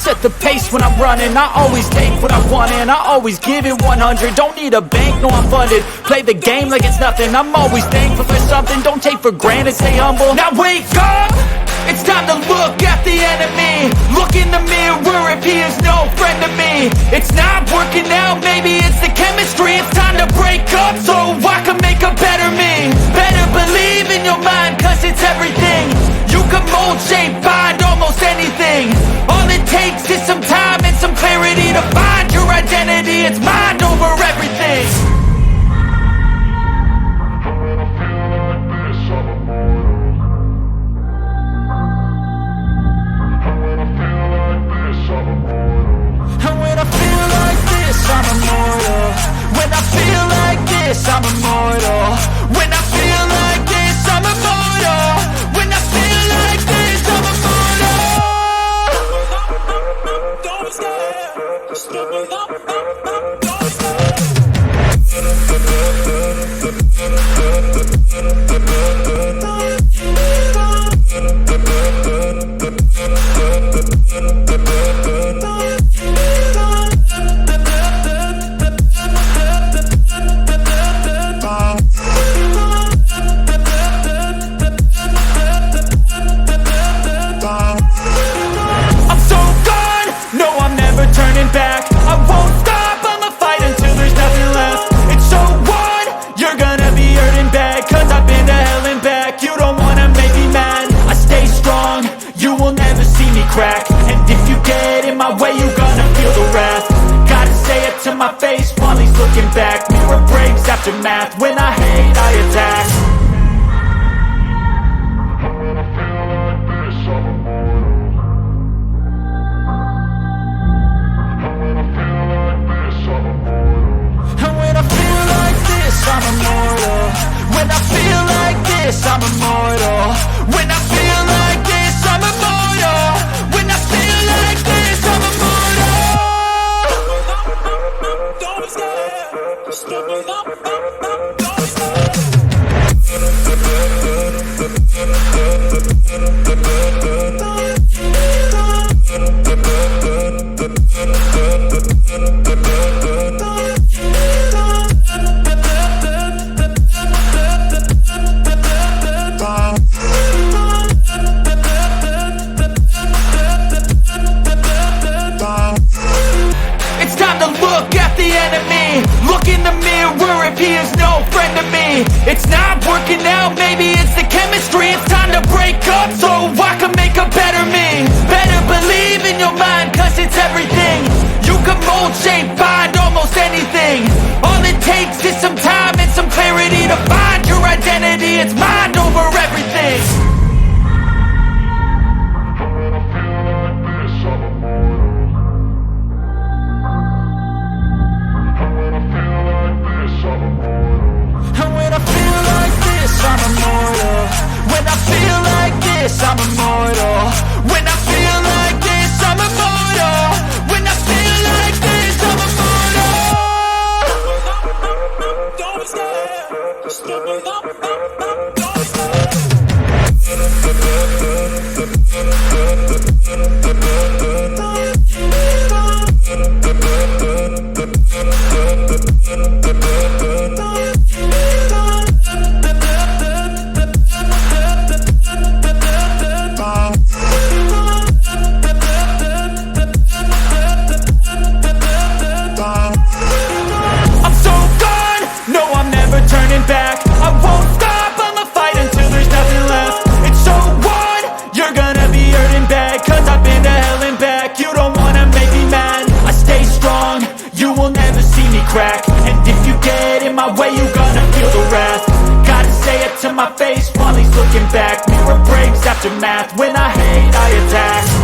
set the pace when I'm running. I always take what I want and I always give it 100. Don't need a bank, no I'm funded. Play the game like it's nothing. I'm always thankful for something. Don't take for granted, stay humble. Now wake up! It's time to look at the enemy. Look in the mirror if he is no friend to me. It's not working out, maybe it's the chemistry. It's time to break up so I can make a better me. Better believe in your mind, cause it's everything. You can mold, shape, find almost anything. All it takes is some time and some clarity to find your identity. It's mind over everything. I'm immortal. When I feel like this, I'm immortal. When I feel like this, I'm immortal. When I feel like this, I'm immortal. Don't stop. Stop it up. Don't stop. Turning back, I won't stop, I'ma fight until there's nothing left. It's so what? You're gonna be hurting bad, cause I've been to hell and back. You don't wanna make me mad, I stay strong, you will never see me crack. And if you get in my way, you're gonna feel the wrath. Gotta say it to my face while he's looking back. Mirror breaks after math, when I hate, I attack. I'm immortal. When I feel like this, I'm immortal. When I feel like this, I'm immortal. When I feel like this, I'm immortal. Don't stop. Stop it up. Don't stop. Look in the mirror if he is no friend to me. It's not working out, maybe it's the chemistry. It's time to break up so I can make a better me. Better believe in your mind, cause it's everything. You can mold, shape, find almost anything. All it takes is some time and some clarity to find your identity. It's mind over everything. I'm immortal. When I feel like this, I'm immortal. When I feel like this, I'm immortal. When I feel like this, I'm immortal. Don't stop. Stop it up. Don't stop. Turning back, I won't stop, I'ma fight until there's nothing left. It's so what? You're gonna be hurting bad, cause I've been to hell and back. You don't wanna make me mad, I stay strong, you will never see me crack. And if you get in my way, you're gonna feel the wrath. Gotta say it to my face while he's looking back. Mirror breaks after math, when I hate, I attack.